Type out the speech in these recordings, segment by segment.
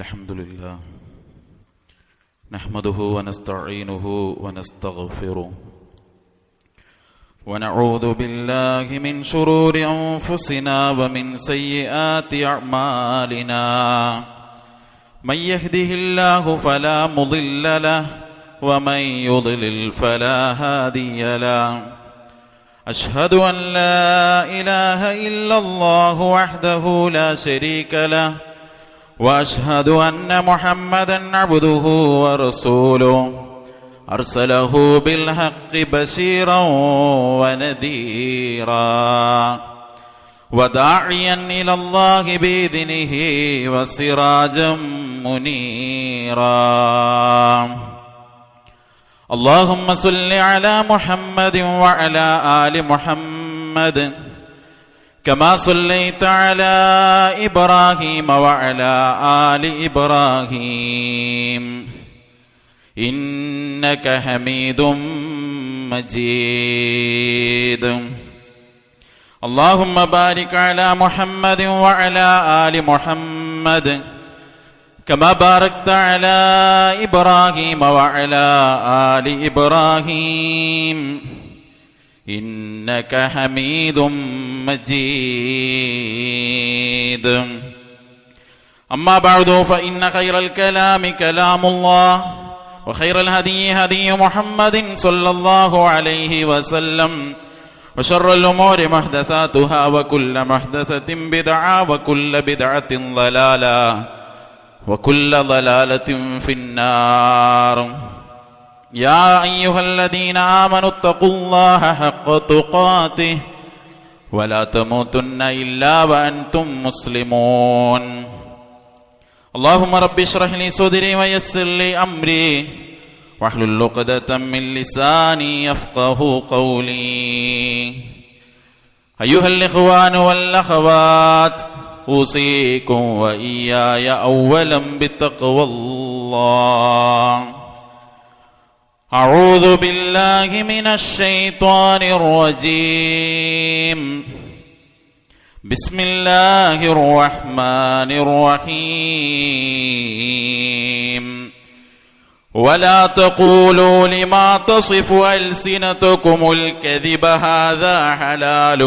الحمد لله نحمده ونستعينه ونستغفره ونعوذ بالله من شرور أنفسنا ومن سيئات أعمالنا من يهده الله فلا مضل له ومن يضلل فلا هادي له أشهد أن لا إله إلا الله وحده لا شريك له وأشهد أن محمدًا عبده ورسوله أرسله بالحق بشيرًا ونذيرًا وداعيًا إلى الله بإذنه وسراجًا منيرًا اللهم صل على محمد وعلى آل محمد كما صليت على إبراهيم وعلى آل إبراهيم إنك حميد مجيد اللهم بارك على محمد وعلى آل محمد كما باركت على إبراهيم وعلى آل إبراهيم إنك حميد مجيد أما بعد فإن خير الكلام كلام الله وخير الهدي هدي محمد صلى الله عليه وسلم وشر الأمور محدثاتها وكل محدثة بدعة وكل بدعة ضلالة وكل ضلالة في النار يا أيها الذين آمنوا اتقوا الله حق تقاته ولا تموتن إلا وأنتم مسلمون اللهم رب اشرح لي صدري ويسر لي أمري واحلل عقدة من لساني يفقه قولي أيها الإخوان والأخوات أوصيكم وإياي أولا بتقوى الله أعوذ بالله من الشيطان الرجيم بسم الله الرحمن الرحيم ولا تقولوا لما تصف ألسنتكم الكذب هذا حلال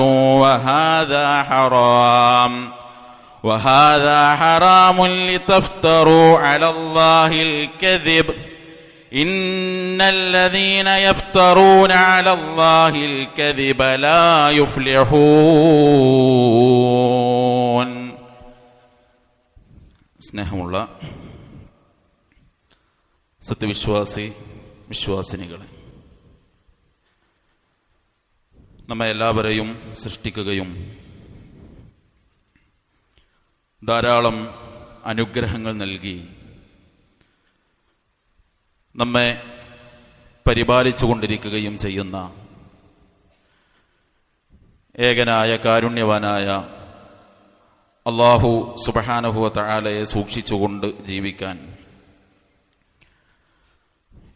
وهذا حرام لتفتروا على الله الكذب إن الذين يفترون على الله الكذب لا يفلحون. സ്നേഹമുള്ള വിശ്വാസിനികളെ, നമ്മെ എല്ലാവരെയും സൃഷ്ടിക്കുകയും ധാരാളം അനുഗ്രഹങ്ങൾ നൽകി നമ്മെ പരിപാലിച്ചു കൊണ്ടിരിക്കുകയും ചെയ്യുന്ന ഏകനായ കാരുണ്യവാനായ അല്ലാഹു സുബ്ഹാനഹു വ തആലയെ സൂക്ഷിച്ചുകൊണ്ട് ജീവിക്കാൻ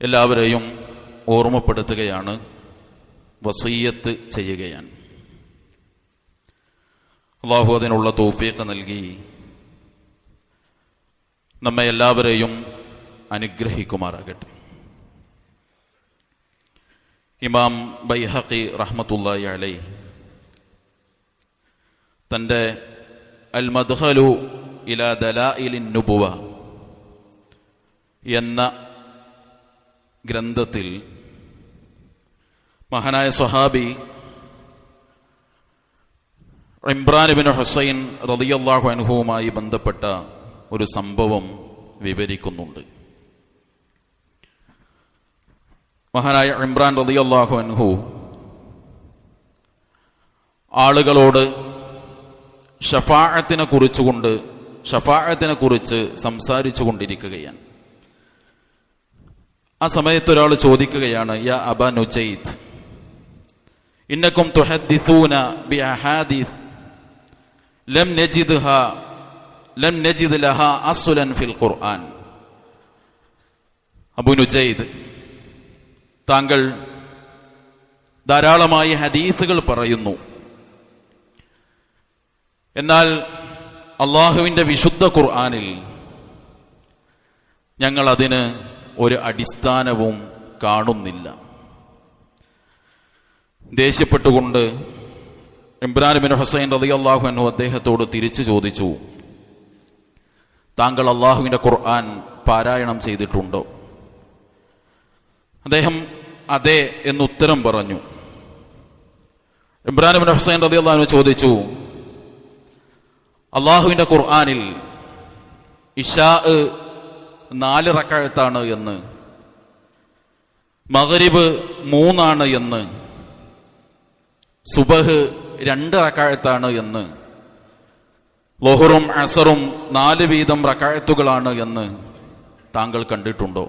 എല്ലാവരെയും ഓർമ്മപ്പെടുത്തുകയാണ്, വസിയ്യത്ത് ചെയ്യുകയാണ്. അല്ലാഹു അതിനുള്ള തൗഫീഖ് നൽകി നമ്മെ എല്ലാവരെയും അനുഗ്രഹിക്കുമാറാകട്ടെ. ഇമാം ബൈഹഖി റഹ്മത്തുള്ളാഹി അലൈഹി തൻ്റെ അൽ മദ്ഖലു ഇലാ ദലായിലിൻ നുബുവ എന്ന ഗ്രന്ഥത്തിൽ മഹാനായ സ്വഹാബി ഇംറാൻ ഇബ്നു ഹുസൈൻ റളിയല്ലാഹു അൻഹുവുമായി ബന്ധപ്പെട്ട ഒരു സംഭവം വിവരിക്കുന്നുണ്ട്. മഹാനായ ഇംറാൻ റളിയല്ലാഹു അൻഹു ആളുകളോട് ഷഫാഅത്തിനെ കുറിച്ച് സംസാരിച്ചു കൊണ്ടിരിക്കുകയാണ്. ആ സമയത്ത് ഒരാൾ ചോദിക്കുകയാണ്, യാ അബാ നുജൈദ്, ഇന്നകും തുഹദ്ദിസൂന ബി അഹാദീസ് ലം നജിദ് ലഹാ അസ്ലൻ ഫിൽ ഖുർആൻ. അബൂ നുജൈദ്, താങ്കൾ ധാരാളമായി ഹദീസുകൾ പറയുന്നു, എന്നാൽ അള്ളാഹുവിൻ്റെ വിശുദ്ധ ഖുർആനിൽ ഞങ്ങൾ അതിന് ഒരു അടിസ്ഥാനവും കാണുന്നില്ല. ദേഷ്യപ്പെട്ടുകൊണ്ട് ഇമ്രാൻ ബിൻ ഹുസൈൻ റളിയല്ലാഹു അൻഹു അദ്ദേഹത്തോട് തിരിച്ചു ചോദിച്ചു, താങ്കൾ അള്ളാഹുവിൻ്റെ ഖുർആൻ പാരായണം ചെയ്തിട്ടുണ്ടോ? അദ്ദേഹം അതെ എന്നുത്തരം പറഞ്ഞു. ഇമ്രാൻ ബിൻ ഹുസൈൻ റളിയല്ലാഹു അൻഹു ചോദിച്ചു, അള്ളാഹുവിൻ്റെ ഖുർആനിൽ ഇശാ 4 റക്അത്താണ് എന്ന്, മഗ്രിബ് 3 എന്ന്, സുബഹ് 2 റക്അത്താണ് എന്ന്, ളുഹറും അസറും 4 വീതം റക്അത്തുകളാണ് എന്ന് താങ്കൾ കണ്ടിട്ടുണ്ടോ?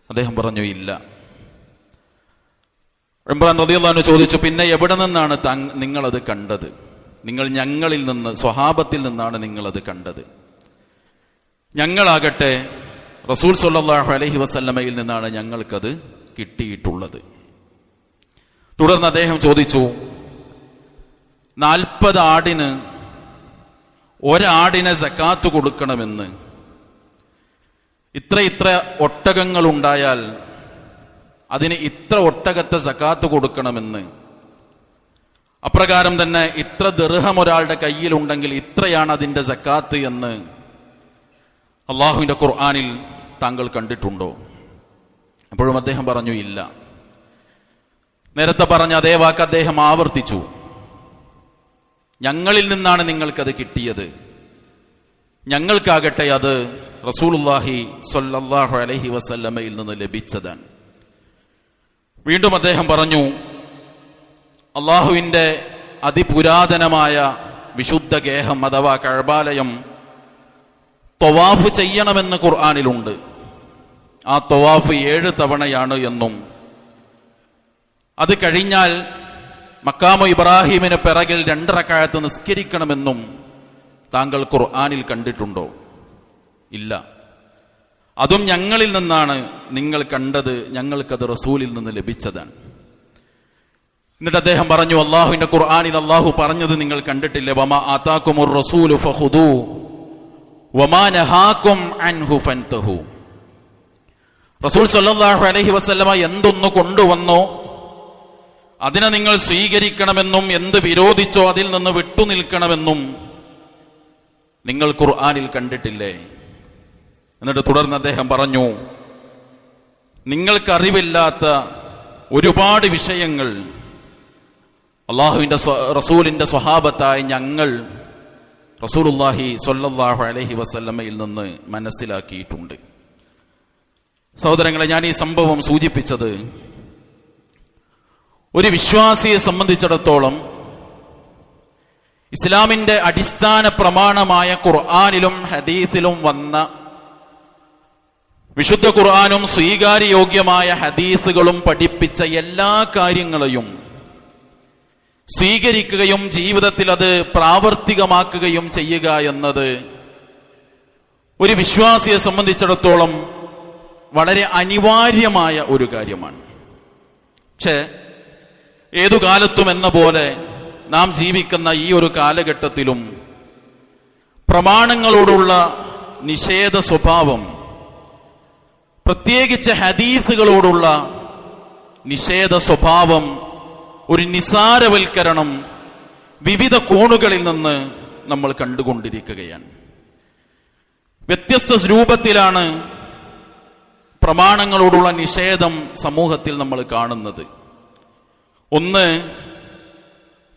അദ്ദേഹം പറഞ്ഞു, ഇല്ല. ഇമ്രാൻ റളിയല്ലാഹു അൻഹു ചോദിച്ചു, പിന്നെ എവിടെ നിന്നാണ് നിങ്ങളത് കണ്ടത്? നിങ്ങൾ ഞങ്ങളിൽ നിന്ന്, സ്വഹാബത്തിൽ നിന്നാണ് നിങ്ങളത് കണ്ടത്. ഞങ്ങളാകട്ടെ റസൂൽ സ്വല്ലല്ലാഹു അലൈഹി വസല്ലമയിൽ നിന്നാണ് ഞങ്ങൾക്കത് കിട്ടിയിട്ടുള്ളത്. തുടർന്ന് അദ്ദേഹം ചോദിച്ചു, 40 ആടിന് ഒരാടിനെ സക്കാത്ത് കൊടുക്കണമെന്ന്, ഇത്ര ഒട്ടകങ്ങൾ ഉണ്ടായാൽ അതിന് ഇത്ര ഒട്ടകത്തെ സക്കാത്ത് കൊടുക്കണമെന്ന്, അപ്രകാരം തന്നെ ഇത്ര ദിർഹം ഒരാളുടെ കയ്യിലുണ്ടെങ്കിൽ ഇത്രയാണ് അതിൻ്റെ സക്കാത്ത് എന്ന് അള്ളാഹുവിൻ്റെ ഖുർആനിൽ താങ്കൾ കണ്ടിട്ടുണ്ടോ? അപ്പോഴും അദ്ദേഹം പറഞ്ഞു, ഇല്ല. നേരത്തെ പറഞ്ഞ അതേ വാക്ക് അദ്ദേഹം ആവർത്തിച്ചു, ഞങ്ങളിൽ നിന്നാണ് നിങ്ങൾക്കത് കിട്ടിയത്, ഞങ്ങൾക്കാകട്ടെ അത് റസൂലുള്ളാഹി സ്വല്ലല്ലാഹു അലൈഹി വസല്ലമയിൽ നിന്ന് ലഭിച്ചതാണ്. വീണ്ടും അദ്ദേഹം പറഞ്ഞു, അള്ളാഹുവിൻ്റെ അതിപുരാതനമായ വിശുദ്ധ ഗേഹം അഥവാ കഅബാലയം ത്വവാഫ് ചെയ്യണമെന്ന് ഖുർആനിലുണ്ട്. ആ ത്വവാഫ് 7 തവണയാണ് എന്നും, അത് കഴിഞ്ഞാൽ മക്കാമു ഇബ്രാഹിമിന് പിറകിൽ 2 റക്അത്ത് നിസ്കരിക്കണമെന്നും താങ്കൾ ഖുർആനിൽ കണ്ടിട്ടുണ്ടോ? ഇല്ല. അതും ഞങ്ങളിൽ നിന്നാണ് നിങ്ങൾ കണ്ടത്, ഞങ്ങൾക്കത് റസൂലിൽ നിന്ന് ലഭിച്ചതാണ്. എന്നിട്ട് അദ്ദേഹം പറഞ്ഞു, അള്ളാഹുവിന്റെ ഖുർആനിൽ അള്ളാഹു പറഞ്ഞത് നിങ്ങൾ കണ്ടിട്ടില്ലേ? വമാ ആതാകുമുർ റസൂലു ഫഖുദൂ വമാ നഹാകും അൻഹു ഫൻതഹു. റസൂൽ സ്വല്ലല്ലാഹു അലൈഹി വസല്ലമ എന്തൊന്നു കൊണ്ടുവന്നോ അതിനെ നിങ്ങൾ സ്വീകരിക്കണമെന്നും എന്ത് വിരോധിച്ചോ അതിൽ നിന്ന് വിട്ടുനിൽക്കണമെന്നും നിങ്ങൾ ഖുർആനിൽ കണ്ടിട്ടില്ലേ? എന്നിട്ട് തുടർന്ന് അദ്ദേഹം പറഞ്ഞു, നിങ്ങൾക്കറിവില്ലാത്ത ഒരുപാട് വിഷയങ്ങൾ അള്ളാഹുവിൻ്റെ റസൂലിൻ്റെ സ്വഹാബത്തായ ഞങ്ങൾ റസൂലുള്ളാഹി സ്വല്ലല്ലാഹു അലൈഹി വസല്ലമയിൽ നിന്ന് മനസ്സിലാക്കിയിട്ടുണ്ട്. സഹോദരങ്ങളെ, ഞാൻ ഈ സംഭവം സൂചിപ്പിച്ചത് ഒരു വിശ്വാസിയെ സംബന്ധിച്ചിടത്തോളം ഇസ്ലാമിന്റെ അടിസ്ഥാന പ്രമാണമായ ഖുർആനിലും ഹദീസിലും വന്ന, വിശുദ്ധ ഖുർആനും സ്വീകാര്യയോഗ്യമായ ഹദീസുകളും പഠിപ്പിച്ച എല്ലാ കാര്യങ്ങളെയും സ്വീകരിക്കുകയും ജീവിതത്തിൽ അത് പ്രാവർത്തികമാക്കുകയും ചെയ്യുക എന്നത് ഒരു വിശ്വാസിയെ സംബന്ധിച്ചിടത്തോളം വളരെ അനിവാര്യമായ ഒരു കാര്യമാണ്. പക്ഷേ ഏതു കാലത്തും എന്ന പോലെ നാം ജീവിക്കുന്ന ഈ ഒരു കാലഘട്ടത്തിലും പ്രമാണങ്ങളോടുള്ള നിഷേധ സ്വഭാവം, പ്രത്യേകിച്ച് ഹദീസുകളോടുള്ള നിഷേധ സ്വഭാവം, ഒരു നിസാരവൽക്കരണം വിവിധ കോണുകളിൽ നിന്ന് നമ്മൾ കണ്ടുകൊണ്ടിരിക്കുകയാണ്. വ്യത്യസ്ത രൂപത്തിലാണ് പ്രമാണങ്ങളോടുള്ള നിഷേധം സമൂഹത്തിൽ നമ്മൾ കാണുന്നത്. ഒന്ന്,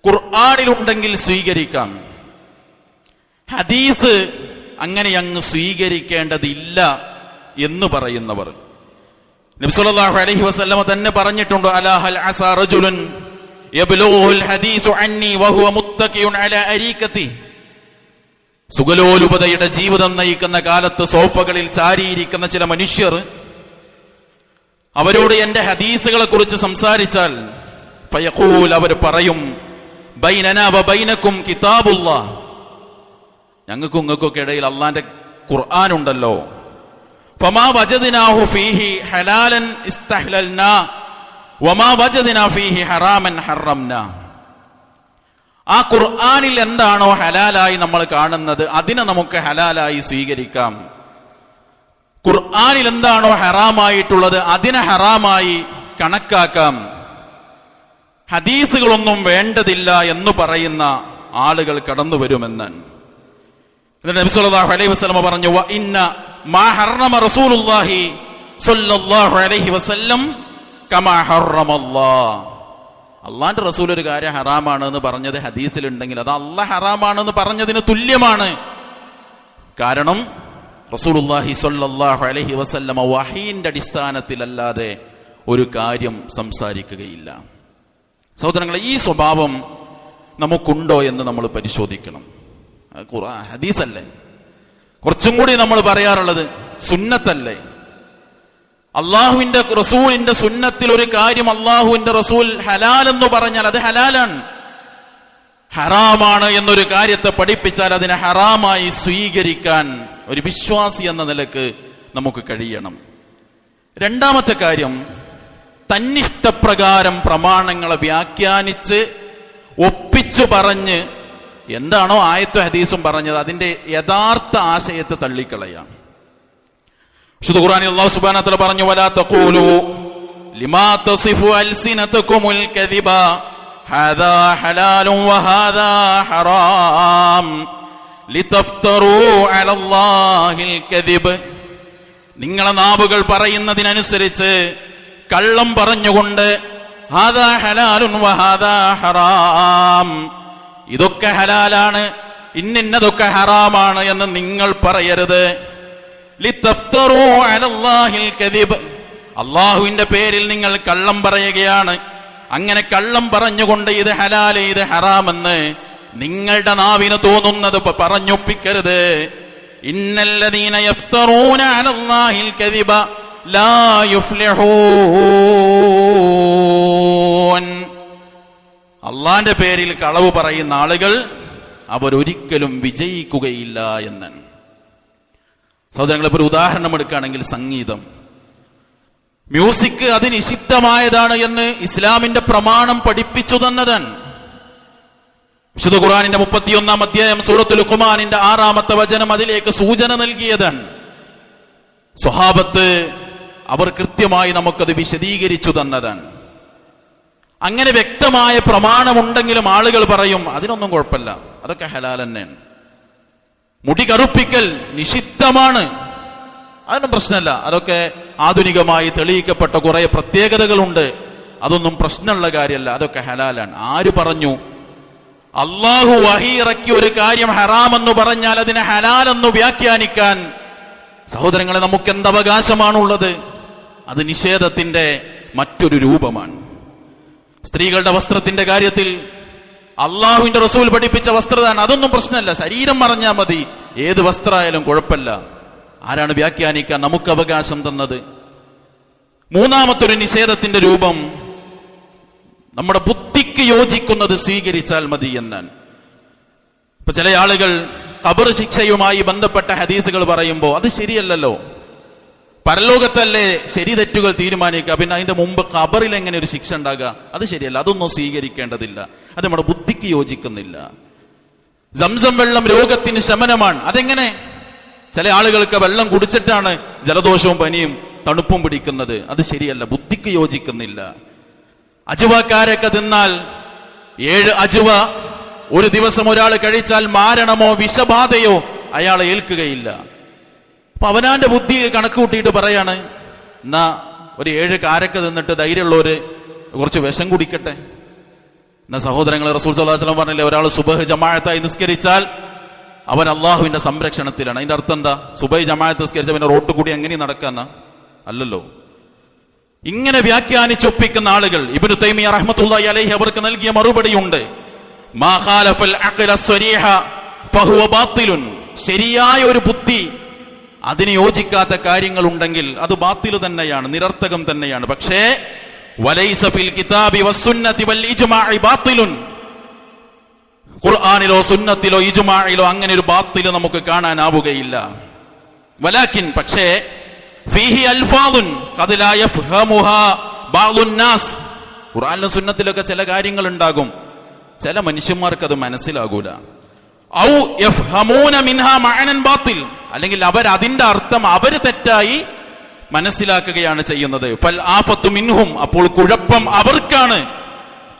ഖുർആനിലുണ്ടെങ്കിൽ സ്വീകരിക്കാം, ഹദീസ് അങ്ങനെ അങ്ങ് സ്വീകരിക്കേണ്ടതില്ല എന്ന് പറയുന്നവർ. നബി സല്ലല്ലാഹു അലൈഹി വസല്ലമ തന്നെ പറഞ്ഞിട്ടുണ്ട്, അലാ ഹൽ അസാ റജുലുൻ യബ്ലുഗുൽ ഹദീസു അന്നി വഹുവ മുത്തഖിയുൻ അലാ അരീകതി. സുഗലോലുപതയുടെ ജീവിതം നയിക്കുന്ന കാലത്ത് സോഫകളിൽ ചാരിയിരിക്കുന്ന ചില മനുഷ്യർ അവരോട് എന്റെ ഹദീസുകളെ കുറിച്ച് സംസാരിച്ചാൽ ഫയഖൂൽ, അവർ പറയും, ബൈനനാ വ ബൈനകും കിതാബുല്ലാഹ്, ഞങ്ങൾക്കും നിങ്ങൾക്കൊക്കെ ഇടയിൽ അള്ളാന്റെ ഖുർആൻ ഉണ്ടല്ലോ. ഫമാ വജദ്നാഹു ഫീഹി ഹലാലൻ ഇസ്തഹ്ലൽനാ വമാ വജദ്നാ ഫീഹി ഹറാമൻ ഹറംനാ. ആ ഖുർആനിൽ എന്താണോ ഹലാലായി നമ്മൾ കാണുന്നത് അതിനെ നമുക്ക് ഹലാലായി സ്വീകരിക്കാം. ഖുർആനിൽ എന്താണോ ഹറാമായിട്ടുള്ളത് അതിനെ ഹറാമായി കണക്കാക്കാം, ഹദീസുകളൊന്നും വേണ്ടതില്ല എന്ന് പറയുന്ന ആളുകൾ കടന്നു വരുമെന്ന് നബി സല്ലല്ലാഹു അലൈഹി വസല്ലം പറഞ്ഞു. വ ഇന്ന മാ ഹറമ റസൂലുള്ളാഹി സ്വല്ലല്ലാഹു അലൈഹി വസല്ലം കമാ ഹറമല്ലാഹ്. അള്ളാന്റെ റസൂൽ ഒരു കാര്യം ഹറാമാണ് എന്ന് പറഞ്ഞത് ഹദീസിലുണ്ടെങ്കിൽ അത് അള്ളാഹ് ഹറാമാണെന്ന് പറഞ്ഞതിന് തുല്യമാണ്. കാരണം റസൂലുള്ളാഹി സ്വല്ലല്ലാഹു അലൈഹി വസല്ലം വഹീന്റെ അടിസ്ഥാനത്തിലല്ലാതെ ഒരു കാര്യം സംസാരിക്കുകയില്ല. സഹോദരങ്ങളെ, ഈ സ്വഭാവം നമുക്കുണ്ടോ എന്ന് നമ്മൾ പരിശോധിക്കണം. ഖുർആൻ ഹദീസല്ലേ, കുറച്ചും കൂടി നമ്മൾ പറയാറുള്ളത് സുന്നത്തല്ലേ. അള്ളാഹുവിന്റെ റസൂലിന്റെ സുന്നത്തിൽ ഒരു കാര്യം അള്ളാഹുവിന്റെ റസൂൽ ഹലാൽ എന്ന് പറഞ്ഞാൽ അത് ഹലാലാണ്, ഹറാമാണ് എന്നൊരു കാര്യത്തെ പഠിപ്പിച്ചാൽ അതിനെ ഹറാമായി സ്വീകരിക്കാൻ ഒരു വിശ്വാസി എന്ന നിലക്ക് നമുക്ക് കഴിയണം. രണ്ടാമത്തെ കാര്യം, തന്നിഷ്ടപ്രകാരം പ്രമാണങ്ങളെ വ്യാഖ്യാനിച്ച് ഒപ്പിച്ചു പറഞ്ഞ് എന്താണോ ആയത്തും ഹദീസും പറഞ്ഞത് അതിന്റെ യഥാർത്ഥ ആശയത്തെ തള്ളിക്കളയാം. വിശുദ്ധ ഖുർആനിൽ അല്ലാഹു സുബ്ഹാനഹു വ തആല പറഞ്ഞു, വലാ തഖൂലു ലിമാ തസിഫു അൽസിനതുകുമുൽ കദിബ ഹാദാ ഹലാലുൻ വഹാദാ ഹറാം ലിതഫ്തറൂ അലല്ലാഹിൽ കദിബ്. നിങ്ങളെ നാവുകൾ പറയുന്നതിനനുസരിച്ച് കള്ളം പറഞ്ഞുകൊണ്ട് ഹാദാ ഹലാലുൻ വഹാദാ ഹറാം, ഇതൊക്കെ ഹലാലാണ് ഇന്നതൊക്കെ ഹറാമാണ് എന്ന് നിങ്ങൾ പറയരുത്. ലിതഫ്തറൂ അലല്ലാഹിൽ കദിബ്, അല്ലാഹുവിന്റെ പേരിൽ നിങ്ങൾ കള്ളം പറയുകയാണ്. അങ്ങനെ കള്ളം പറഞ്ഞുകൊണ്ട് ഇത് ഹലാല് ഇത് ഹറാമെന്ന് നിങ്ങളുടെ നാവിന് തോന്നുന്നത് പറഞ്ഞൊപ്പിക്കരുത്. ഇന്നല്ലദീന യഫ്തറൂന അലല്ലാഹിൽ കദിബ ലാ യുഫ്ലിഹൂൻ. അള്ളാന്റെ പേരിൽ കളവ് പറയുന്ന ആളുകൾ അവരൊരിക്കലും വിജയിക്കുകയില്ല എന്ന്. സഹോദരങ്ങളെ, ഒരു ഉദാഹരണം എടുക്കുകയാണെങ്കിൽ സംഗീതം, മ്യൂസിക് അത് നിഷിദ്ധമായതാണ് എന്ന് ഇസ്ലാമിന്റെ പ്രമാണം പഠിപ്പിച്ചു തന്നതാണ്. വിശുദ്ധ ഖുർആനിന്റെ 31-ാം അധ്യായം സൂറത്തുൽ ലുഖ്മാനിന്റെ 6-ാമത്തെ വചനം അതിലേക്ക് സൂചന നൽകിയതാണ്. സ്വഹാബത്ത് അവർ കൃത്യമായി നമുക്കത് വിശദീകരിച്ചു തന്നതാണ്. അങ്ങനെ വ്യക്തമായ പ്രമാണമുണ്ടെങ്കിലും ആളുകൾ പറയും അതിനൊന്നും കുഴപ്പമില്ല, അതൊക്കെ ഹലാൽ തന്നെയാണ്. മുടി കറുപ്പിക്കൽ നിഷിദ്ധമാണ്, അതൊന്നും പ്രശ്നമല്ല, അതൊക്കെ ആധുനികമായി തെളിയിക്കപ്പെട്ട കുറെ പ്രത്യേകതകളുണ്ട്, അതൊന്നും പ്രശ്നമുള്ള കാര്യമല്ല, അതൊക്കെ ഹലാലാണ്. ആര് പറഞ്ഞു? അള്ളാഹു വഹി ഇറക്കി ഒരു കാര്യം ഹറാമെന്ന് പറഞ്ഞാൽ അതിനെ ഹലാലെന്ന് വ്യാഖ്യാനിക്കാൻ സഹോദരങ്ങളെ നമുക്ക് എന്ത് അവകാശമാണുള്ളത്? അത് നിഷേധത്തിന്റെ മറ്റൊരു രൂപമാണ്. സ്ത്രീകളുടെ വസ്ത്രത്തിന്റെ കാര്യത്തിൽ അള്ളാഹുവിന്റെ റസൂൽ പഠിപ്പിച്ച വസ്ത്രദാൻ അതൊന്നും പ്രശ്നമല്ല, ശരീരം മറഞ്ഞാൽ മതി, ഏത് വസ്ത്രമായാലും കുഴപ്പമില്ല. ആരാണ് വ്യാഖ്യാനിക്കാൻ നമുക്ക് അവകാശം തന്നത്? മൂന്നാമത്തൊരു നിഷേധത്തിന്റെ രൂപം നമ്മുടെ ബുദ്ധിക്ക് യോജിക്കുന്നത് സ്വീകരിച്ചാൽ മതി എന്നാണ്. ഇപ്പൊ ചില ആളുകൾ ഖബർ ശിക്ഷയുമായി ബന്ധപ്പെട്ട ഹദീസുകൾ പറയുമ്പോൾ അത് ശരിയല്ലല്ലോ, പരലോകത്തല്ലേ ശരി തെറ്റുകൾ തീരുമാനിക്കുക, പിന്നെ അതിന്റെ മുമ്പ് ഖബറിൽ എങ്ങനെ ഒരു ശിക്ഷ ഉണ്ടാകുക? അത് ശരിയല്ല, അതൊന്നും സ്വീകരിക്കേണ്ടതില്ല, അത് നമ്മുടെ ബുദ്ധിക്ക് യോജിക്കുന്നില്ല. സംസം വെള്ളം രോഗത്തിന് ശമനമാണ്, അതെങ്ങനെ? ചില ആളുകൾക്ക് വെള്ളം കുടിച്ചിട്ടാണ് ജലദോഷവും പനിയും തണുപ്പും പിടിക്കുന്നത്, അത് ശരിയല്ല, ബുദ്ധിക്ക് യോജിക്കുന്നില്ല. അജുവക്കാരൊക്കെ തിന്നാൽ 7 അജുവ ഒരു ദിവസം ഒരാൾ കഴിച്ചാൽ മാരണമോ വിഷബാധയോ അയാളെ ഏൽക്കുകയില്ല. അപ്പൊ അവനാന്റെ ബുദ്ധി കണക്ക് കൂട്ടിയിട്ട് പറയാണ്, എന്നാ ഒരു 7 കാരക്ക തിന്നിട്ട് ധൈര്യമുള്ളവര് കുറച്ച് വിഷം കുടിക്കട്ടെ. എന്നാ സഹോദരങ്ങളെ, റസൂൽ സ്വല്ലല്ലാഹു അലൈഹി വസല്ലം പറഞ്ഞില്ലേ, ഒരാൾ സുബഹ് ജമാഅത്തായി നിസ്കരിച്ചാൽ അവൻ അള്ളാഹുവിന്റെ സംരക്ഷണത്തിലാണ്. അതിന്റെ അർത്ഥം എന്താ? സുബഹ് ജമാഅത്ത് നിസ്കരിച്ച പിന്നെ റോട്ട് കൂടി എങ്ങനെ നടക്കാന്ന? അല്ലല്ലോ. ഇങ്ങനെ വ്യാഖ്യാനിച്ചൊപ്പിക്കുന്ന ആളുകൾ ഇബ്നു തൈമിയ്യ റഹ്മത്തുള്ളാഹി അലൈഹി അവർക്ക് നൽകിയ മറുപടിയുണ്ട്. മാ ഖാലഫൽ അഖ്ല സ്വരീഹ ഫഹുവ ബാത്തിലുൻ. ശരിയായ ഒരു ബുദ്ധി അതിന് യോജിക്കാത്ത കാര്യങ്ങൾ ഉണ്ടെങ്കിൽ അത് ബാത്തിൽ തന്നെയാണ്, നിരർത്ഥകം തന്നെയാണ്. പക്ഷേ വലൈസ ഫിൽ കിതാബി വസ്സുന്നതി വൽ ഇജ്മാഇ ബാത്തിലുൻ. ഖുർആനിലോ സുന്നത്തിലോ ഇജ്മാഇലോ അങ്ങനെ ഒരു ബാത്തിൽ നമുക്ക് കാണാനാവുകയില്ല. വലാകിൻ പക്ഷേ ഫീഹി അൽഫാദുൻ ഖദ് ലാ യഫ്ഹമുഹാ ബഅ്ദുൻ നാസ്. ഖുർആനിലും സുന്നത്തിലൊക്കെ ചില കാര്യങ്ങൾ ഉണ്ടാകും, ചില മനുഷ്യന്മാർക്ക് അത് മനസ്സിലാകൂല. ഔ യഫ്ഹമൂന മിൻഹാ മഅനൻ ബാത്തിൽ, അല്ലെങ്കിൽ അവർ അതിന്റെ അർത്ഥം അവര് തെറ്റായി മനസ്സിലാക്കുകയാണ് ചെയ്യുന്നത്. ഫൽ ആഫത്തു മിൻഹും, അപ്പോൾ കുഴപ്പം അവർക്കാണ്.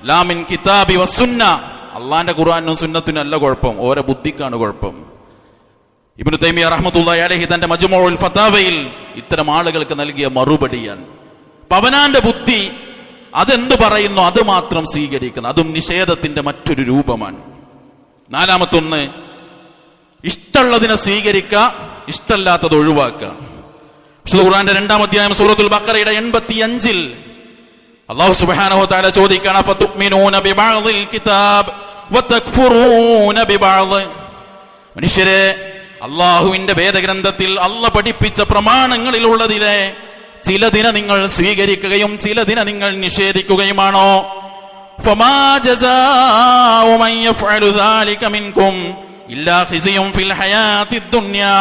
ലാ മിൻ കിതാബി വസുന്ന, അള്ളാന്റെ ഖുർആനും സുന്നത്തിനും അല്ല കുഴപ്പം, ഓരോ ബുദ്ധിക്കാണ് കുഴപ്പം. ഇബ്നു തൈമിയ്യ റഹ്മത്തുള്ളാഹി അലൈഹി തന്റെ മജ്മുഉൽ ഫതാവയിൽ ഇത്തരം ആളുകൾക്ക് നൽകിയ മറുപടിയാണ്. പവനാന്റെ ബുദ്ധി അതെന്ത് പറയുന്നു അത് മാത്രം സ്വീകരിക്കുന്നു, അതും നിഷേധത്തിന്റെ മറ്റൊരു രൂപമാണ്. നാലാമത്തൊന്ന്, ഇഷ്ടമുള്ളതിനെ സ്വീകരിക്കുക, ഇഷ്ടമല്ലാത്തത് ഒഴിവാക്കുക. വിശുദ്ധ ഖുർആന്റെ 2-ാം അധ്യായം സൂറത്തുൽ ബഖറയുടെ 85-ൽ അല്ലാഹു സുബ്ഹാനഹു വ തആല ചോദിക്കുകയാണ്, ഫതുഅ്മിനൂന ബിബഅദിൽ കിതാബ് വതക്ഫുറൂന ബിബഅദ്. മനുഷ്യരെ, അള്ളാഹുവിന്റെ വേദഗ്രന്ഥത്തിൽ അള്ളാഹ് പഠിപ്പിച്ച പ്രമാണങ്ങളിലുള്ളതിലെ ചിലതിനെ നിങ്ങൾ സ്വീകരിക്കുകയും ചിലതിനെ നിങ്ങൾ നിഷേധിക്കുകയുമാണോ? ഫമാ ജസാഉ മൻ യഫ്അലു ദാലിക മിൻകും ഇല്ലാ ഖിസ്യും ഫിൽ ഹയാത്തിദ് ദുനിയാ.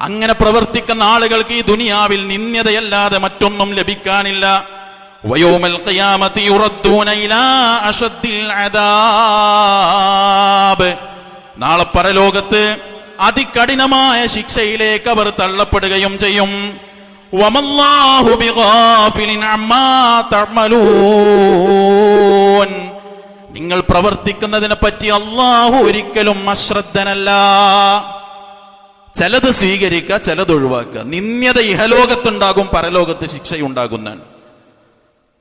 അങ്ങനെ പ്രവർത്തിക്കുന്ന ആളുകൾക്ക് ഈ ദുനിയാവിൽ നിന്ദ്യതയല്ലാതെ മറ്റൊന്നും ലഭിക്കാനില്ല. വയൗമൽ ഖിയാമത്തി യുറദ്ദൂന ഇലാ അശദ്ദിൽ അദാബ്. നാളെ പരലോകത്ത് അതികഠിനമായ ശിക്ഷയിലേക്ക് അവർ തള്ളപ്പെടുകയും ചെയ്യും. വമല്ലാഹു ബിഗാഫിലിൻ അമ്മാ തഅമലൂൻ. നിങ്ങൾ പ്രവർത്തിക്കുന്നതിനെ പറ്റി അല്ലാഹു ഒരിക്കലും അശ്രദ്ധനല്ല. ചിലത് സ്വീകരിക്കുക, ചിലത് ഒഴിവാക്കുക. നിന്ദ്യത ഇഹലോകത്തുണ്ടാകും, പരലോകത്ത് ശിക്ഷയുണ്ടാകുന്നതാണ്.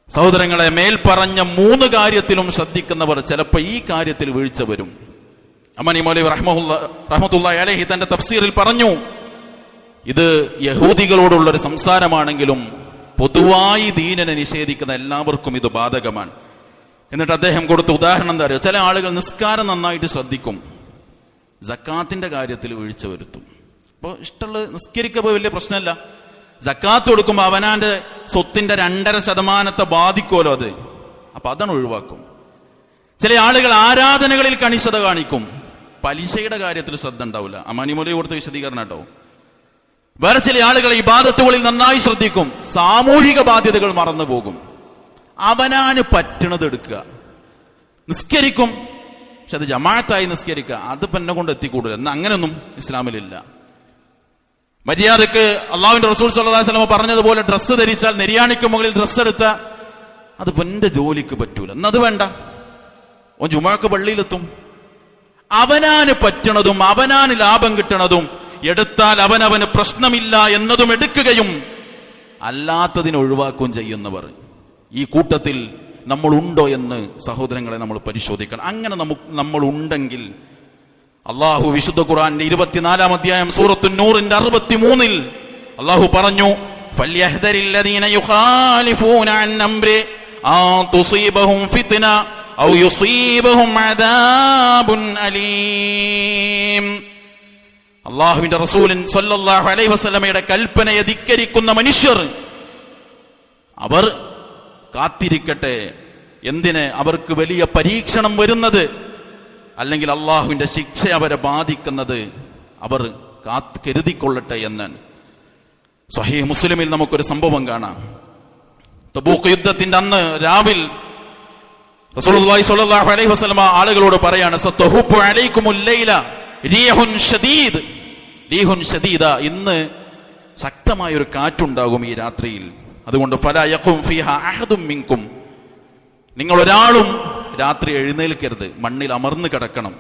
സഹോദരങ്ങളെ, മേൽപ്പറഞ്ഞ 3 കാര്യത്തിലും ശ്രദ്ധിക്കുന്നവർ ചിലപ്പോൾ ഈ കാര്യത്തിൽ വീഴ്ച വരും. അമാനി മൗലവി റഹ്മത്തുള്ളാഹി അലൈഹി തന്റെ തഫ്സീറിൽ പറഞ്ഞു, ഇത് യഹൂദികളോടുള്ളൊരു സംസാരമാണെങ്കിലും പൊതുവായി ദീനിനെ നിഷേധിക്കുന്ന എല്ലാവർക്കും ഇത് ബാധകമാണ്. എന്നിട്ട് അദ്ദേഹം കൊടുത്ത ഉദാഹരണം എന്താ അറിയോ? ചില ആളുകൾ നിസ്കാരം നന്നായിട്ട് ശ്രദ്ധിക്കും, സക്കാത്തിന്റെ കാര്യത്തിൽ വീഴ്ച വരുത്തും. അപ്പോൾ ഇഷ്ടമുള്ള നിസ്കരിക്കുമ്പോൾ വലിയ പ്രശ്നമല്ല, സക്കാത്ത് കൊടുക്കുമ്പോൾ അവനാന്റെ സ്വത്തിന്റെ 2.5% ബാധിക്കുമല്ലോ അത്, അപ്പൊ അതാണ് ഒഴിവാക്കും. ചില ആളുകൾ ആരാധനകളിൽ കണിശത കാണിക്കും, പലിശയുടെ കാര്യത്തിൽ ശ്രദ്ധ ഉണ്ടാവില്ല. അമാനിമൂലി കൊടുത്ത വിശദീകരണം കേട്ടോ. വേറെ ചില ആളുകൾ ഇബാദത്തുകളിൽ നന്നായി ശ്രദ്ധിക്കും, സാമൂഹിക ബാധ്യതകൾ മറന്നു പോകും. അവനാന് പറ്റണത് എടുക്കുക, നിസ്കരിക്കും, പക്ഷെ അത് ജമാഅത്തായി നിസ്കരിക്കുക, അത് പെന്നെ കൊണ്ട് എത്തിക്കൂടില്ല. എന്നാൽ അങ്ങനെയൊന്നും ഇസ്ലാമിലില്ല. മര്യാദക്ക് അള്ളാഹുവിന്റെ റസൂൽ സ്വല്ലല്ലാഹു അലൈഹി വസല്ലം പറഞ്ഞതുപോലെ ഡ്രസ്സ് ധരിച്ചാൽ, നെരിയാണിക്ക് മുകളിൽ ഡ്രസ്സ് എടുത്ത അത് പെന്റെ ജോലിക്ക് പറ്റൂല, എന്നത് വേണ്ട. ഓൻ ജുമാക്ക് പള്ളിയിലെത്തും. അവനാന് പറ്റണതും അവനാന് ലാഭം കിട്ടണതും എടുത്താൽ അവനവന് പ്രശ്നമില്ല എന്നതും എടുക്കുകയും അല്ലാത്തതിനെ ഒഴിവാക്കുകയും ചെയ്യുന്നവർ ഈ കൂട്ടത്തിൽ നമ്മൾ ഉണ്ടോ എന്ന് സഹോദരങ്ങളെ നമ്മൾ പരിശോധിക്കണം. അങ്ങനെ നമ്മൾ ഉണ്ടെങ്കിൽ അള്ളാഹു വിശുദ്ധ ഖുർആന്റെ 24-ാം അധ്യായം സൂറത്തുൻ നൂറിന്റെ 63-ൽ അള്ളാഹു പറഞ്ഞു, ഫല്യഹ്ദരില്ലദീന യുഖാലിഫൂന അൻ അംരി അൻ തുസീബഹും ഫിത്ന ഔ യുസീബഹും അദാബുൻ അലീം. അള്ളാഹുവിന്റെ റസൂലൻ സ്വല്ലല്ലാഹു അലൈഹി വസല്ലമയുടെ കൽപ്പനയെ ധിക്കരിക്കുന്ന മനുഷ്യർ അവർ കാത്തിരിക്കട്ടെ. എന്തിന്? അവർക്ക് വലിയ പരീക്ഷണം വരുന്നത്, അല്ലെങ്കിൽ അള്ളാഹുവിന്റെ ശിക്ഷ അവരെ ബാധിക്കുന്നത് അവർ കരുതിക്കൊള്ളട്ടെ എന്ന്. സ്വഹീഹ് മുസ്ലിമിൽ നമുക്കൊരു സംഭവം കാണാം. തബൂക്ക് യുദ്ധത്തിന്റെ അന്ന് രാവിൽ റസൂലുള്ളാഹി സ്വല്ലല്ലാഹു അലൈഹി വസല്ലമ ആളുകളോട് പറയാണ്, സതഹുബു അലൈക്കുമുൽ ലൈല റീഹുൻ ഷദീദ്, റീഹുൻ ഷദീദ, ഇന്ന് ശക്തമായ ഒരു കാറ്റുണ്ടാകും ഈ രാത്രിയിൽ. അതുകൊണ്ട് ഫലാ യഖും ഫീഹാ അഹദും മിൻകും, നിങ്ങൾ ഒരാളും രാത്രി എഴുന്നേൽക്കരുത്, മണ്ണിൽ അമർന്നു കിടക്കണം.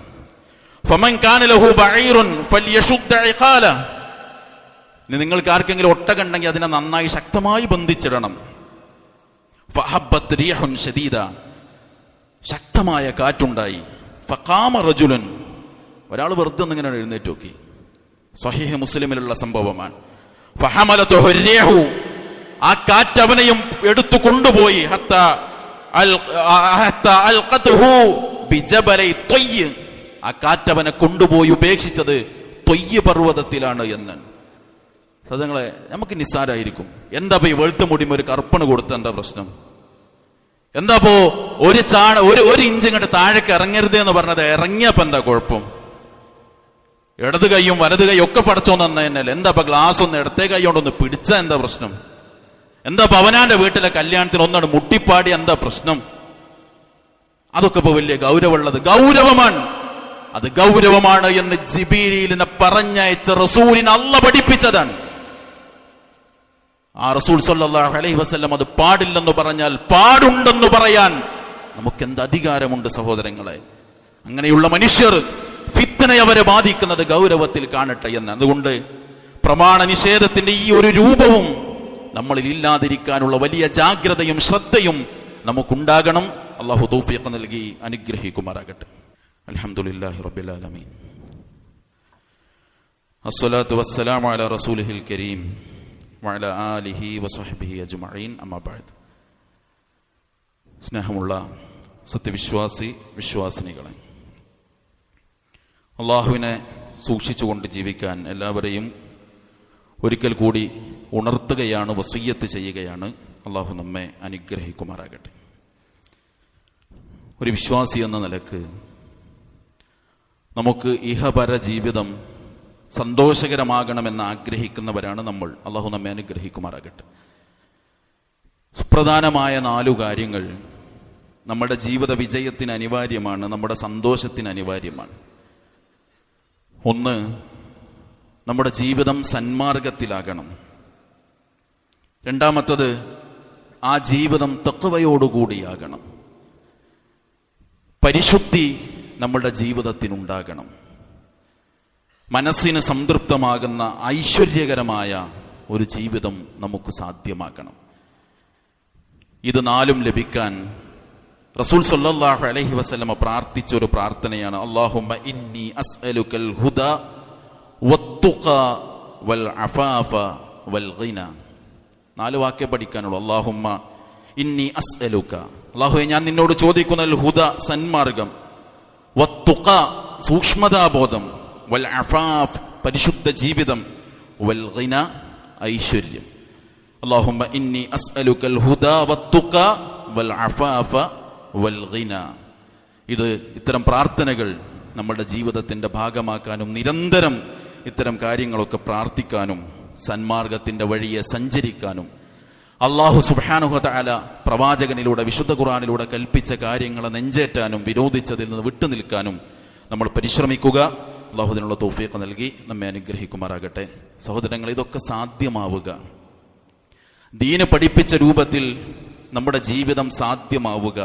ഫമൻ കാന ലഹു ബഈറുൻ ഫൽയശുദ്ദ ഇഖാല, നിങ്ങൾക്ക് ആർക്കെങ്കിലും ഒട്ടകണ്ടെങ്കിൽ അതിനെ നന്നായി ശക്തമായി ബന്ധിച്ചിടണം. ഫഹബ്ബത് റീഹുൻ ഷദീദ, ശക്തമായ കാറ്റുണ്ടായി. ഫഖാമ റജുലുൻ, ഒരാൾ വെറുതെ ഒന്നിങ്ങനെ എഴുന്നേറ്റ് നോക്കി. സ്വഹീഹ് മുസ്ലിമിലുള്ള സംഭവമാണ്. ഫഹമലതുഹു റീഹു, ആ കാറ്റ് അവനെയും എടുത്തു കൊണ്ടുപോയി. ഹത്താ അൽഖതുഹു ബിജബലൈ ത്വയ്യ്, ആ കാറ്റ് അവനെ കൊണ്ടുപോയി ഉപേക്ഷിച്ചത് ത്വയ്യ് പർവ്വതത്തിലാണ് എന്ന്. സഹോദരങ്ങളെ, നമുക്ക് നിസ്സാരായിരിക്കും. എന്താ ഈ വെളുത്ത മുടിമ ഒരു കറുപ്പണ് കൊടുത്ത എന്താ പ്രശ്നം? എന്താപ്പോ ഒരു ഇഞ്ച് ഇങ്ങോട്ട് താഴേക്ക് ഇറങ്ങരുത് എന്ന് പറഞ്ഞത്, ഇറങ്ങിയപ്പോ എന്താ കുഴപ്പം? ഇടത് കൈയും വലത് കൈയും ഒക്കെ പടച്ചോന്ന് തന്നതന്നെയല്ലേ. എന്താ ഗ്ലാസ് ഒന്ന് ഇടത്തെ കൈ കൊണ്ടൊന്ന് പിടിച്ച എന്താ പ്രശ്നം? എന്താ പവനാന്റെ വീട്ടിലെ കല്യാണത്തിന് ഒന്നാണ് മുട്ടിപ്പാടി എന്താ പ്രശ്നം? അതൊക്കെ ഇപ്പൊ വലിയ ഗൗരവമുള്ളത്, ഗൗരവമാണ്. അത് ഗൗരവമാണ് എന്ന് ജിബീരിലിനെ പറഞ്ഞയച്ച റസൂലിനെ അല്ലാഹു പഠിപ്പിച്ചതാണ്. ആ റസൂൽ സല്ലല്ലാഹു അലൈഹി വസല്ലം അത് പാടില്ലെന്ന് പറഞ്ഞാൽ പാടുണ്ടെന്ന് പറയാൻ നമുക്കെന്ത് അധികാരമുണ്ട് സഹോദരങ്ങളെ? അങ്ങനെയുള്ള മനുഷ്യർ ഫിത്നയെ അവരെ ബാധിക്കുന്നത് ഗൗരവത്തിൽ കാണട്ടെ എന്ന്. അതുകൊണ്ട് പ്രമാണ നിഷേധത്തിന്റെ ഈ ഒരു രൂപവും നമ്മളിൽ ഇല്ലാതിരിക്കാനുള്ള വലിയ ജാഗ്രതയും ശ്രദ്ധയും നമുക്കുണ്ടാകണം. അല്ലാഹു തൗഫീഖ് നൽകി അനുഗ്രഹിക്കുമാറാകട്ടെ. അൽഹംദുലില്ലാഹി റബ്ബിൽ ആലമീൻ. അസ്സലാത്തു വസ്സലാമു അലാ റസൂലിഹിൽ കരീം വഅലാ ആലിഹി വസഹ്ബിഹി അജ്മഈൻ. അമ്മാ ബഅദ്. സ്നേഹമുള്ള സത്യവിശ്വാസി വിശ്വാസിനികളെ, അള്ളാഹുവിനെ സൂക്ഷിച്ചുകൊണ്ട് ജീവിക്കാൻ എല്ലാവരെയും ഒരിക്കൽ കൂടി ഉണർത്തുകയാണ്, വസിയ്യത്ത് ചെയ്യുകയാണ്. അള്ളാഹു നമ്മെ അനുഗ്രഹിക്കുമാറാകട്ടെ. ഒരു വിശ്വാസി എന്ന നിലക്ക് നമുക്ക് ഇഹപര ജീവിതം സന്തോഷകരമാകണമെന്ന് ആഗ്രഹിക്കുന്നവരാണ് നമ്മൾ. അള്ളാഹു നമ്മെ അനുഗ്രഹിക്കുമാറാകട്ടെ. സുപ്രധാനമായ 4 കാര്യങ്ങൾ നമ്മുടെ ജീവിത വിജയത്തിന് അനിവാര്യമാണ്, നമ്മുടെ സന്തോഷത്തിന് അനിവാര്യമാണ്. 1, നമ്മുടെ ജീവിതം സന്മാർഗത്തിലാകണം. 2, ആ ജീവിതം തഖ്വയോടുകൂടിയാകണം. പരിശുദ്ധി നമ്മുടെ ജീവിതത്തിനുണ്ടാകണം. മനസ്സിന് സംതൃപ്തമാകുന്ന ഐശ്വര്യകരമായ ഒരു ജീവിതം നമുക്ക് സാധ്യമാക്കണം. ഇത് 4 ലഭിക്കാൻ റസൂൽ സല്ലല്ലാഹു അലൈഹി വസല്ലമ പ്രാർത്ഥിച്ച ഒരു പ്രാർത്ഥനയാണ്. അല്ലാഹുമ്മ ഇന്നി അസ്അലുകൽ ഹുദാ വത്തുഖാ വൽ അഫാഫ വൽ ഗിന. 4 വാക്യം പഠിക്കാനുള്ളൂ. അല്ലാഹുമ്മ ഇന്നി അസ്അലുക, അല്ലാഹുവേ ഞാൻ നിന്നോട് ചോദിക്കുന്ന ഹുദ സന്മാർഗം, വത്തുഖാ സൂക്ഷ്മതാബോധം, വൽ അഫാഫ് പരിശുദ്ധ ജീവിതം, വൽ ഗിന ഐശ്വര്യം. അല്ലാഹുമ്മ ഇന്നി അസ്അലുകൽ ഹുദാ വത്തുഖാ വൽ അഫാഫ വൽ ഗിന. ഇത്തരം പ്രാർത്ഥനകൾ നമ്മുടെ ജീവിതത്തിന്റെ ഭാഗമാക്കാനും നിരന്തരം ഇത്തരം കാര്യങ്ങളൊക്കെ പ്രാർത്ഥിക്കാനും സന്മാർഗത്തിന്റെ വഴിയെ സഞ്ചരിക്കാനും അല്ലാഹു സുബ്ഹാനഹു വ തആല പ്രവാചകനിലൂടെ വിശുദ്ധ ഖുർആനിലൂടെ കൽപ്പിച്ച കാര്യങ്ങളെ നെഞ്ചേറ്റാനും വിരോധിച്ചതിൽ നിന്ന് വിട്ടുനിൽക്കാനും നമ്മൾ പരിശ്രമിക്കുക. അല്ലാഹു അതിനുള്ള തൗഫീഖ് നൽകി നമ്മെ അനുഗ്രഹിക്കുമാറാകട്ടെ. സഹോദരങ്ങൾ, ഇതൊക്കെ സാധ്യമാവുക, ദീന് പഠിപ്പിച്ച രൂപത്തിൽ നമ്മുടെ ജീവിതം സാധ്യമാവുക,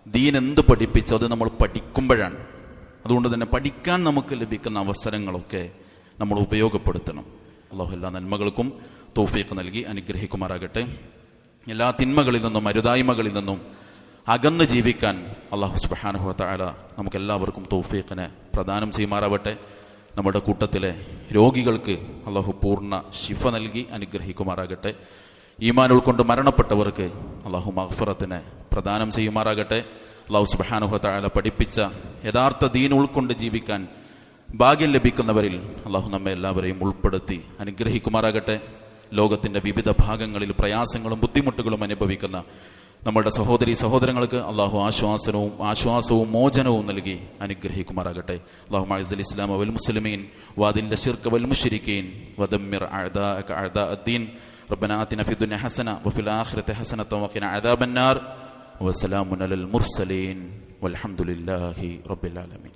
ദീൻ എന്ത് പഠിപ്പിച്ചോ അത് നമ്മൾ പഠിക്കുമ്പോഴാണ്. അതുകൊണ്ട് തന്നെ പഠിക്കാൻ നമുക്ക് ലഭിക്കുന്ന അവസരങ്ങളൊക്കെ നമ്മൾ ഉപയോഗപ്പെടുത്തണം. അല്ലാഹു എല്ലാ നന്മകൾക്കും തൗഫീഖ് നൽകി അനുഗ്രഹിക്കുമാറാകട്ടെ. എല്ലാ തിന്മകളിൽ നിന്നും അരുതായ്മകളിൽ നിന്നും അകന്ന് ജീവിക്കാൻ അല്ലാഹു സുബ്ഹാനഹു വ തആല നമുക്കെല്ലാവർക്കും തൗഫീഖിനെ പ്രദാനം ചെയ്യുമാറാവട്ടെ. നമ്മുടെ കൂട്ടത്തിലെ രോഗികൾക്ക് അല്ലാഹു പൂർണ്ണ ശിഫ നൽകി അനുഗ്രഹിക്കുമാറാകട്ടെ. ഈമാൻ ഉൾക്കൊണ്ട് മരണപ്പെട്ടവർക്ക് അല്ലാഹു മഗ്ഫിറത്തിനെ പ്രദാനം ചെയ്യുമാറാകട്ടെ. അല്ലാഹു സുബ്ഹാനഹു വ തആല പഠിപ്പിച്ച യഥാർത്ഥ ദീൻ ഉൾക്കൊണ്ട് ജീവിക്കാൻ ഭാഗ്യം ലഭിക്കുന്നവരിൽ അല്ലാഹു നമ്മെ എല്ലാവരെയും ഉൾപ്പെടുത്തി അനുഗ്രഹിക്കുമാറാകട്ടെ. ലോകത്തിന്റെ വിവിധ ഭാഗങ്ങളിൽ പ്രയാസങ്ങളും ബുദ്ധിമുട്ടുകളും അനുഭവിക്കുന്ന നമ്മുടെ സഹോദരി സഹോദരങ്ങൾക്ക് അല്ലാഹു ആശ്വാസവും മോചനവും നൽകി അനുഗ്രഹിക്കുമാറാകട്ടെ. അല്ലാഹുമ്മ അഇസ്സൽ ഇസ്ലാമ വൽ മുസ്ലിമീൻ വഅദില്ല ശിർക വൽ മുശ്രിക്കീൻ വദമ്മിർ അഅദാഅക അഅദാഅദ്ദീൻ. ربنا آتنا في الدنيا حسنة وفي الآخرة حسنة وقنا عذاب النار وسلام على المرسلين والحمد لله رب العالمين.